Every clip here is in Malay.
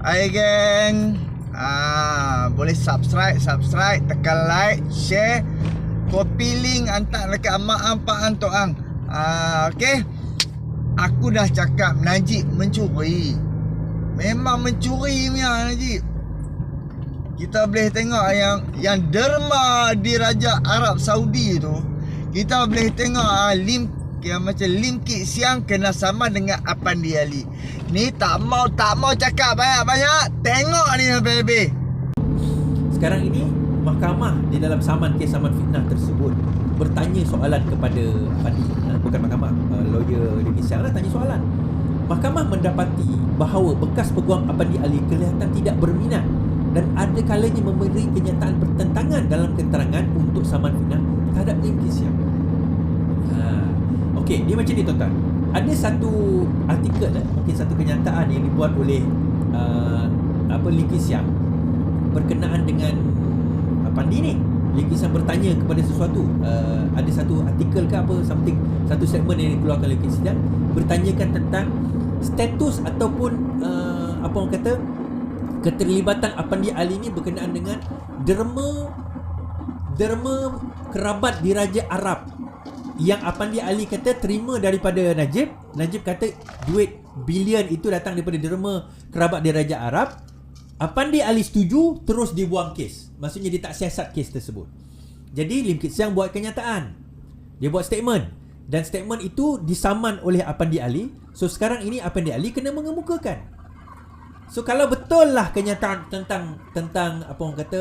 Hai geng. Boleh subscribe, tekan like, share, copy link, hantar dekat mak ampak antok ang. Okey. Aku dah cakap Najib mencuri. Memang mencuri punya Najib. Kita boleh tengok yang derma di Raja Arab Saudi tu. Kita boleh tengok yang macam Lim Kit Siang kena sama dengan Apandi Ali. Ni tak mau cakap banyak-banyak. Tengok ni habis-habis. Sekarang ini mahkamah di dalam saman kes saman fitnah tersebut bertanya soalan kepada Apandi, bukan mahkamah, lawyer Lim Kit Siang lah tanya soalan. Mahkamah mendapati bahawa bekas peguam Apandi Ali kelihatan tidak berminat dan ada kalanya memberi kenyataan bertentangan dalam keterangan untuk saman fitnah terhadap Lim Kit Siang. Okey, dia macam ni tuan-tuan. Ada satu artikel, mungkin satu kenyataan yang dibuat oleh Lim Kit Siang berkenaan dengan Apandi ni. Lim Kit Siang bertanya kepada sesuatu. Ada satu artikel ke apa, something, satu segmen yang dikeluarkan Lim Kit Siang bertanyakan tentang status ataupun apa orang kata, keterlibatan Apandi Ali ni berkenaan dengan derma kerabat diraja Arab yang Apandi Ali kata terima daripada Najib. Najib kata duit bilion itu datang daripada derma kerabat diraja Arab. Apandi Ali setuju, terus dibuang kes. Maksudnya dia tak siasat kes tersebut. Jadi Lim Kit Siang buat kenyataan. Dia buat statement. Dan statement itu disaman oleh Apandi Ali. So sekarang ini Apandi Ali kena mengemukakan. So kalau betul lah kenyataan tentang apa orang kata,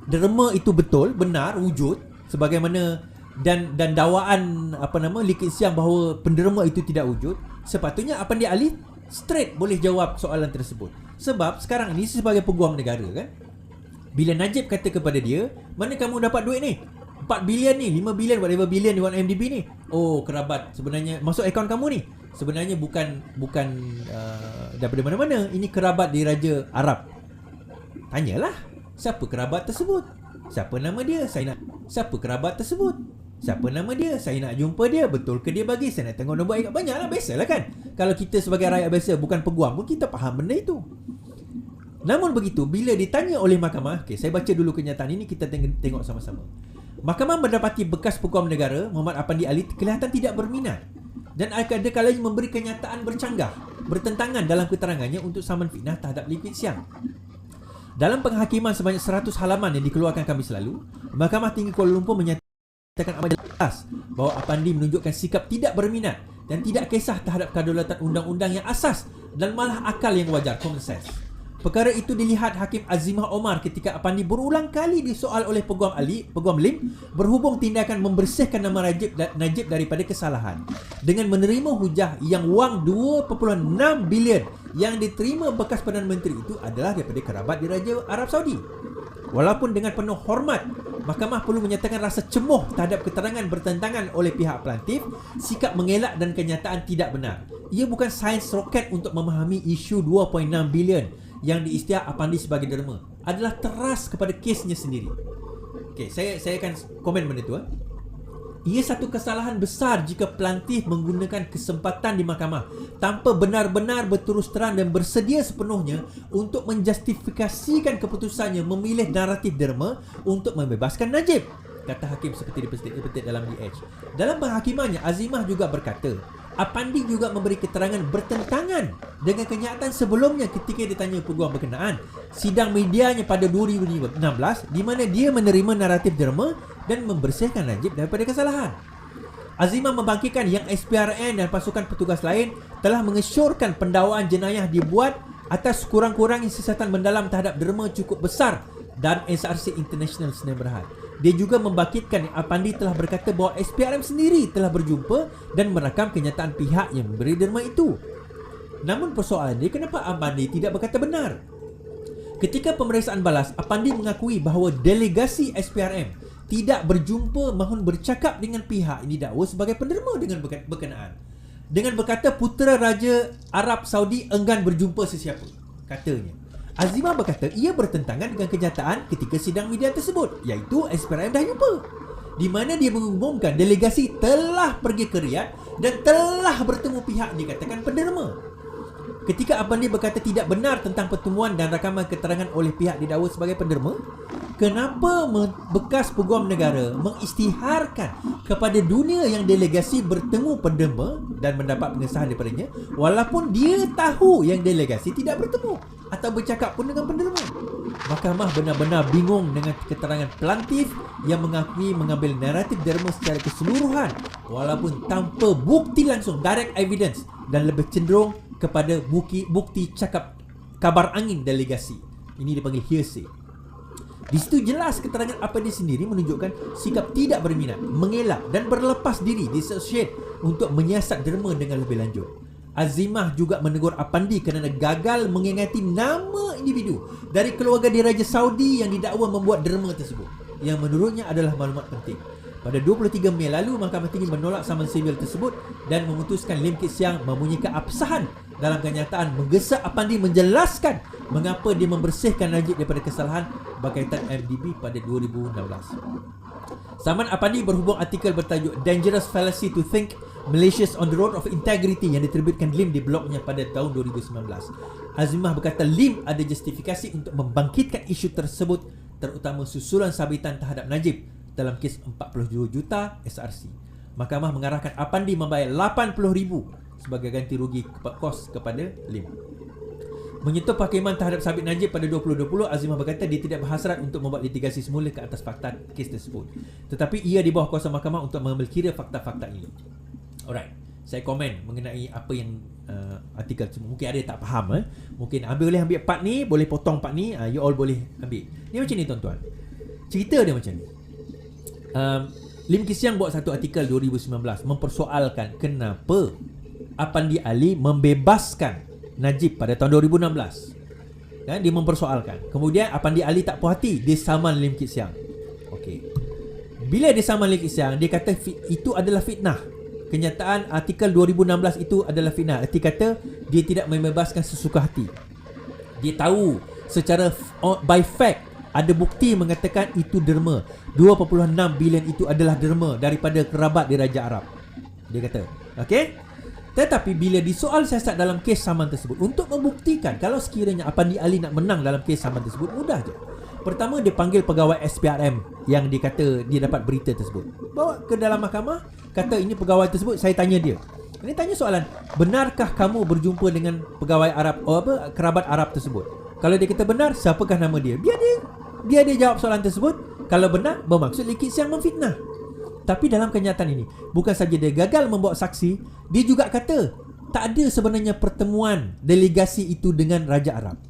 derma itu betul, benar, wujud sebagaimana dan dakwaan Lim Kit Siang bahawa penderma itu tidak wujud, sepatutnya Apandi Ali straight boleh jawab soalan tersebut. Sebab sekarang ni sebagai peguam negara kan, bila Najib kata kepada dia, mana kamu dapat duit ni? 4 bilion ni, 5 bilion, whatever bilion di IMDb ni. Oh, kerabat sebenarnya masuk akaun kamu ni. Sebenarnya bukan daripada mana-mana. Ini kerabat di Raja Arab. Tanyalah, siapa kerabat tersebut? Siapa nama dia? Siapa kerabat tersebut? Siapa nama dia? Saya nak jumpa dia. Betul ke dia bagi? Saya nak tengok nombor IC. Banyaklah, biasalah kan. Kalau kita sebagai rakyat biasa, bukan peguam pun, kita faham benda itu. Namun begitu, bila ditanya oleh mahkamah, okay, saya baca dulu kenyataan ini, kita tengok sama-sama. Mahkamah mendapati bekas peguam negara Muhammad Apandi Ali kelihatan tidak berminat dan ada kalanya memberi kenyataan bercanggah, bertentangan dalam keterangannya untuk saman fitnah terhadap Lim Kit Siang. Dalam penghakiman sebanyak 100 halaman yang dikeluarkan Khamis lalu, Mahkamah Tinggi Kuala Lumpur menyatakan amat jelas bahawa Apandi menunjukkan sikap tidak berminat dan tidak kisah terhadap kedaulatan undang-undang yang asas dan malah akal yang wajar, common sense. Perkara itu dilihat Hakim Azimah Omar ketika Apandi berulang kali disoal oleh Peguam Lim berhubung tindakan membersihkan nama Najib daripada kesalahan dengan menerima hujah yang wang 2.6 bilion yang diterima bekas Perdana Menteri itu adalah daripada kerabat diraja Arab Saudi. Walaupun dengan penuh hormat, mahkamah perlu menyatakan rasa cemuh terhadap keterangan bertentangan oleh pihak pelantif, sikap mengelak dan kenyataan tidak benar. Ia bukan sains roket untuk memahami isu 2.6 bilion yang diisytihar Apandi sebagai derma, adalah teras kepada kesnya sendiri. Okey, saya akan komen benda tu. Ia satu kesalahan besar jika pelantif menggunakan kesempatan di mahkamah tanpa benar-benar berterus terang dan bersedia sepenuhnya untuk menjustifikasikan keputusannya memilih naratif derma untuk membebaskan Najib, kata hakim seperti dipetik dalam DH. Dalam penghakimannya, Azimah juga berkata Apandi juga memberi keterangan bertentangan dengan kenyataan sebelumnya ketika ditanya peguam berkenaan sidang medianya pada 2016 di mana dia menerima naratif derma dan membersihkan Najib daripada kesalahan. Azimah membangkitkan yang SPRN dan pasukan petugas lain telah mengesyorkan pendakwaan jenayah dibuat atas kurang-kurangnya siasatan mendalam terhadap derma cukup besar dan SRC International Sdn Bhd. Dia juga membangkitkan Apandi telah berkata bahawa SPRM sendiri telah berjumpa dan merakam kenyataan pihak yang memberi derma itu. Namun persoalan dia, kenapa Apandi tidak berkata benar? Ketika pemeriksaan balas, Apandi mengakui bahawa delegasi SPRM tidak berjumpa maupun bercakap dengan pihak ini didakwa sebagai penderma dengan berkenaan. Dengan berkata putera Raja Arab Saudi enggan berjumpa sesiapa, katanya. Azimah berkata ia bertentangan dengan kenyataan ketika sidang media tersebut, iaitu SPRM dah jumpa, di mana dia mengumumkan delegasi telah pergi ke Riyadh dan telah bertemu pihak dikatakan penderma. Ketika Apandi berkata tidak benar tentang pertemuan dan rakaman keterangan oleh pihak didakwa sebagai penderma, kenapa bekas peguam negara mengisytiharkan kepada dunia yang delegasi bertemu penderma dan mendapat pengesahan daripadanya, walaupun dia tahu yang delegasi tidak bertemu atau bercakap pun dengan penderma? Mahkamah benar-benar bingung dengan keterangan pelantif yang mengakui mengambil naratif derma secara keseluruhan walaupun tanpa bukti langsung, direct evidence, dan lebih cenderung kepada bukti cakap kabar angin delegasi. Ini dipanggil hearsay. Di situ jelas keterangan Apandi sendiri menunjukkan sikap tidak berminat, mengelak dan berlepas diri diassociate untuk menyiasat derma dengan lebih lanjut. Azimah juga menegur Apandi kerana gagal mengingati nama individu dari keluarga diraja Saudi yang didakwa membuat derma tersebut, yang menurutnya adalah maklumat penting. Pada 23 Mei lalu, Mahkamah Tinggi menolak saman sivil tersebut dan memutuskan Lim Kit Siang membunyikan absahan. Dalam kenyataan, menggesa Apandi menjelaskan mengapa dia membersihkan Najib daripada kesalahan berkaitan MDB pada 2016. Saman Apandi berhubung artikel bertajuk Dangerous Fallacy to Think Malaysia's on the Road of Integrity yang diterbitkan Lim di blognya pada tahun 2019. Azimah berkata Lim ada justifikasi untuk membangkitkan isu tersebut, terutama susulan sabitan terhadap Najib dalam kes 42 juta SRC. Mahkamah mengarahkan Apandi membayar 80,000 sebagai ganti rugi kos kepada Lim. Menyentuh penghakiman terhadap sabit Najib pada 2020, Azimah berkata dia tidak berhasrat untuk membuat litigasi semula ke atas fakta kes tersebut, tetapi ia di bawah kuasa mahkamah untuk mengambil kira fakta-fakta ini. Alright, saya komen mengenai apa yang artikel semua. Mungkin ada yang tak faham. Mungkin boleh ambil part ni, boleh potong part ni, you all boleh ambil. Ni macam ni tuan-tuan. Cerita dia macam ni. Lim Kit Siang buat satu artikel 2019 mempersoalkan kenapa Apandi Ali membebaskan Najib pada tahun 2016. Kan, dia mempersoalkan. Kemudian Apandi Ali tak puas hati, dia saman Lim Kit Siang. Okey. Bila dia saman Lim Kit Siang, dia kata itu adalah fitnah. Kenyataan artikel 2016 itu adalah fitnah. Arti kata dia tidak membebaskan sesuka hati. Dia tahu secara by fact ada bukti mengatakan itu derma. 2.6 bilion itu adalah derma daripada kerabat di Raja Arab. Dia kata, okey? Tetapi bila disoal siasat dalam kes saman tersebut, untuk membuktikan kalau sekiranya Apandi Ali nak menang dalam kes saman tersebut, mudah je. Pertama, dia panggil pegawai SPRM yang dikata dia dapat berita tersebut, bawa ke dalam mahkamah, kata ini pegawai tersebut, saya tanya dia. Ini tanya soalan, benarkah kamu berjumpa dengan pegawai Arab, kerabat Arab tersebut? Kalau dia kata benar, siapakah nama dia? Biar dia jawab soalan tersebut. Kalau benar, bermaksud Lim Kit Siang memfitnah. Tapi dalam kenyataan ini, bukan saja dia gagal membawa saksi, dia juga kata tak ada sebenarnya pertemuan delegasi itu dengan Raja Arab.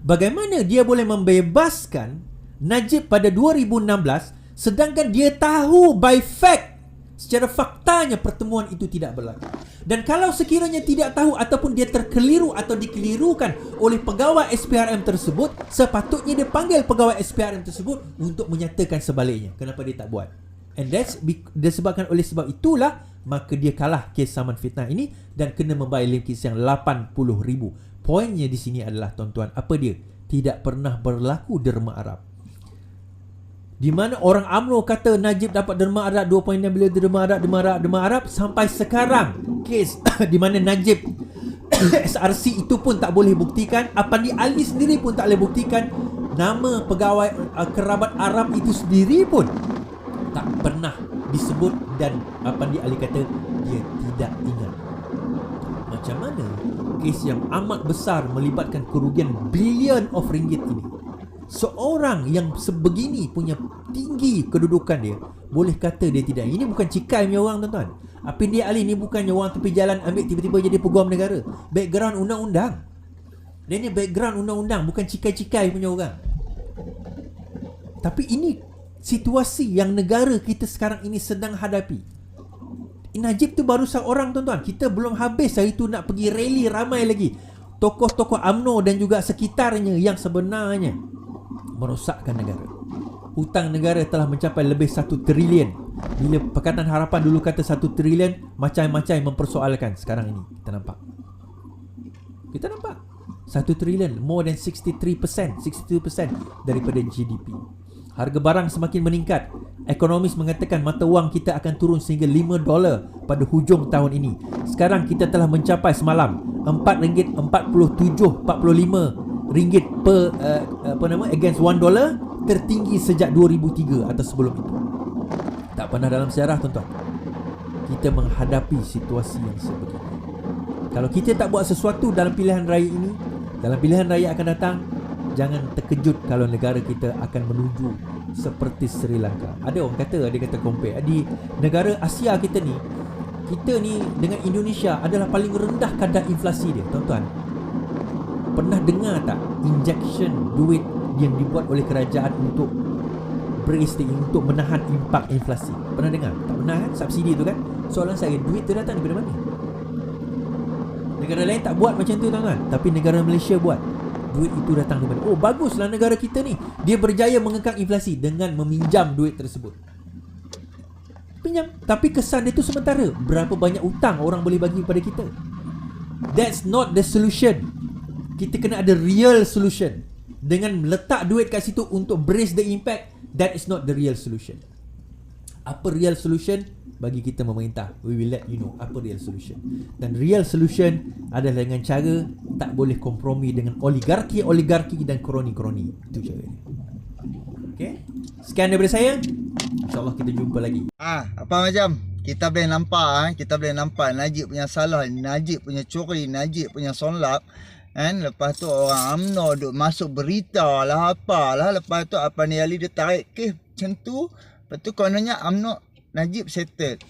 Bagaimana dia boleh membebaskan Najib pada 2016 sedangkan dia tahu by fact, secara faktanya pertemuan itu tidak berlaku. Dan kalau sekiranya tidak tahu ataupun dia terkeliru atau dikelirukan oleh pegawai SPRM tersebut, sepatutnya dia panggil pegawai SPRM tersebut untuk menyatakan sebaliknya. Kenapa dia tak buat? And that's disebabkan oleh sebab itulah maka dia kalah kes saman fitnah ini dan kena membayar Lim Kit Siang 80,000. Poinnya di sini adalah tuan-tuan, apa dia? Tidak pernah berlaku derma Arab. Di mana orang UMNO kata Najib dapat derma Arab 2.6 bilion derma Arab sampai sekarang kes di mana Najib SRC itu pun tak boleh buktikan, Apandi Ali sendiri pun tak boleh buktikan, nama pegawai kerabat Arab itu sendiri pun tak pernah disebut dan Apandi Ali kata dia tidak ingat. Macam mana kes yang amat besar melibatkan kerugian bilion of ringgit ini, seorang yang sebegini punya tinggi kedudukan dia boleh kata dia tidak? Ini bukan cikai punya orang tuan-tuan. Apandi Ali ni bukannya orang tepi jalan ambil tiba-tiba jadi peguam negara. Background undang-undang. Dia ni background undang-undang, bukan cikai-cikai punya orang. Tapi ini situasi yang negara kita sekarang ini sedang hadapi. Najib tu baru seorang tuan-tuan. Kita belum habis hari tu nak pergi rally ramai lagi tokoh-tokoh UMNO dan juga sekitarnya yang sebenarnya merosakkan negara. Hutang negara telah mencapai lebih 1 trilion. Bila Pakatan Harapan dulu kata 1 trilion, macam-macam mempersoalkan. Sekarang ini kita nampak 1 trilion, more than 63% daripada GDP. Harga barang semakin meningkat. Ekonomis mengatakan mata wang kita akan turun sehingga $5 pada hujung tahun ini. Sekarang kita telah mencapai semalam RM4.47.45 per against $1, tertinggi sejak 2003 atau sebelum itu. Tak pernah dalam sejarah, tuan-tuan, kita menghadapi situasi yang sebegini. Kalau kita tak buat sesuatu dalam pilihan raya ini, dalam pilihan raya akan datang, jangan terkejut kalau negara kita akan menuju seperti Sri Lanka. Ada orang kata, dia kata compare di negara Asia kita ni dengan Indonesia adalah paling rendah kadar inflasi dia, tuan-tuan. Pernah dengar tak injection duit yang dibuat oleh kerajaan untuk untuk menahan impak inflasi? Pernah dengar? Tak pernah kan? Subsidi tu kan? Soalan saya, duit tu datang daripada mana? Negara lain tak buat macam tu, tuan-tuan, tapi negara Malaysia buat. Duit itu datang daripada, oh baguslah negara kita ni, dia berjaya mengekang inflasi dengan meminjam duit tersebut. Pinjam, tapi kesan dia tu sementara. Berapa banyak hutang orang boleh bagi kepada kita? That's not the solution. Kita kena ada real solution. Dengan letak duit kat situ untuk brace the impact, that is not the real solution. Apa real solution? Bagi kita memerintah, we will let you know apa real solution. Dan real solution adalah dengan cara tak boleh kompromi dengan oligarki dan kroni-kroni. Itu cara dia. Okay, sekian daripada saya. InsyaAllah kita jumpa lagi. Apa macam kita boleh nampak Najib punya salah, Najib punya curi, Najib punya sonlap kan. Lepas tu orang UMNO duk masuk berita lah apalah. Lepas tu apa ni Ali dia tarik kes macam tu. Lepas tu kononnya UMNO Najib settle.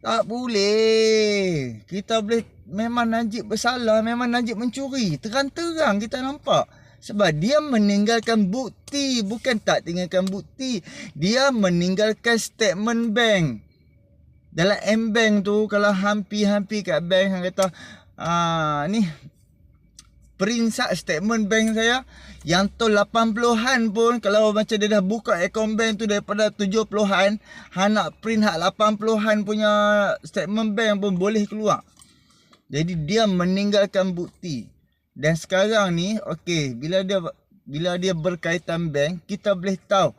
Tak boleh. Kita boleh, memang Najib bersalah, memang Najib mencuri. Terang-terang kita nampak. Sebab dia meninggalkan bukti. Bukan tak tinggalkan bukti, dia meninggalkan statement bank. Dalam M-Bank tu, kalau hampi-hampi kat bank, han kata ni print statement bank saya yang tu 80-an pun, kalau macam dia dah buka akaun bank tu daripada 70-an, han nak print hak 80-an punya statement bank pun boleh keluar. Jadi dia meninggalkan bukti. Dan sekarang ni okey, bila dia berkaitan bank, kita boleh tahu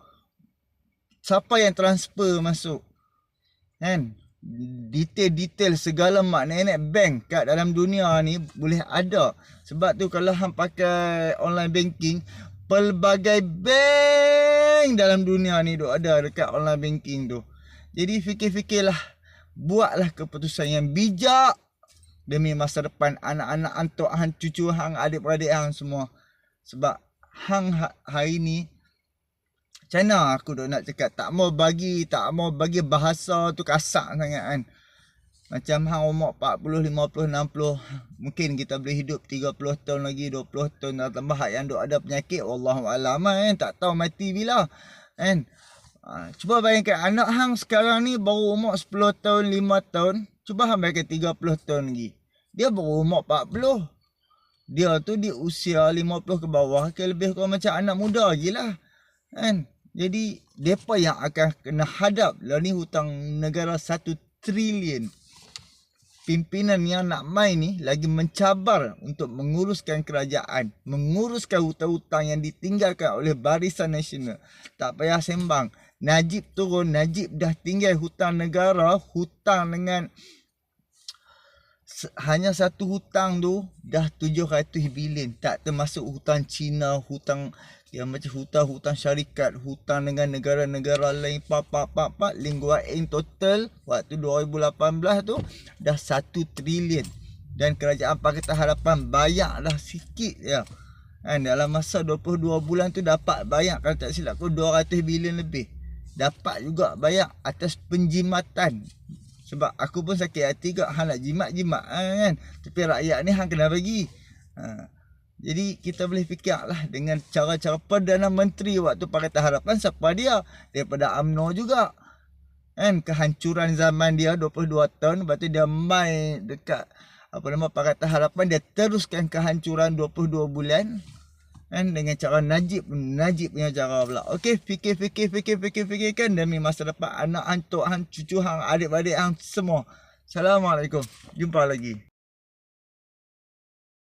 siapa yang transfer masuk, kan? Detail-detail segala mak nenek bank kat dalam dunia ni boleh ada. Sebab tu kalau hang pakai online banking, pelbagai bank dalam dunia ni duk ada dekat online banking tu. Jadi fikir-fikirlah, buatlah keputusan yang bijak demi masa depan anak-anak antok hang, cucu hang, adik-beradik hang semua. Sebab hang hari ni, macam mana aku nak cakap, tak mau bagi bahasa tu kasar sangat kan. Macam hang umur 40, 50, 60, mungkin kita boleh hidup 30 tahun lagi, 20 tahun, tambah hak yang duk ada penyakit, wallahualam kan, tak tahu mati bila kan. Cuba bayangkan anak hang sekarang ni baru umur 10 tahun, 5 tahun. Cuba hang bayangkan 30 tahun lagi, dia baru umur 40. Dia tu di usia 50 ke bawah, ke lebih kurang macam anak muda lagi lah kan. Jadi mereka yang akan kena hadap lah ni hutang negara 1 trilion. Pimpinan yang nak main ni lagi mencabar untuk menguruskan kerajaan, menguruskan hutang-hutang yang ditinggalkan oleh Barisan Nasional. Tak payah sembang, Najib turun, Najib dah tinggal hutang negara, hutang dengan hanya satu hutang tu dah 700 bilion. Tak termasuk hutang Cina, hutang yang macam hutang syarikat, hutang dengan negara-negara lain, lingkuan total waktu 2018 tu dah 1 trilion. Dan kerajaan Pakatan Harapan bayar dah sikit ya. Dan dalam masa 22 bulan tu dapat bayar, kalau tak silap aku 200 bilion lebih. Dapat juga bayar atas penjimatan. Sebab aku pun sakit hati kat hang nak jimat kan. Tapi rakyat ni hang kena bagi. Jadi kita boleh fikirlah dengan cara-cara Perdana Menteri waktu Pakatan Harapan, siapa dia? Daripada UMNO juga. Kan kehancuran zaman dia 22 tahun, lepas tu dia main dekat Pakatan Harapan, dia teruskan kehancuran 22 bulan. Kan dengan cara Najib punya cara pula. Okey, fikirkan demi masa depan anak hang, tok hang, cucu hang, adik-adik hang semua. Assalamualaikum. Jumpa lagi.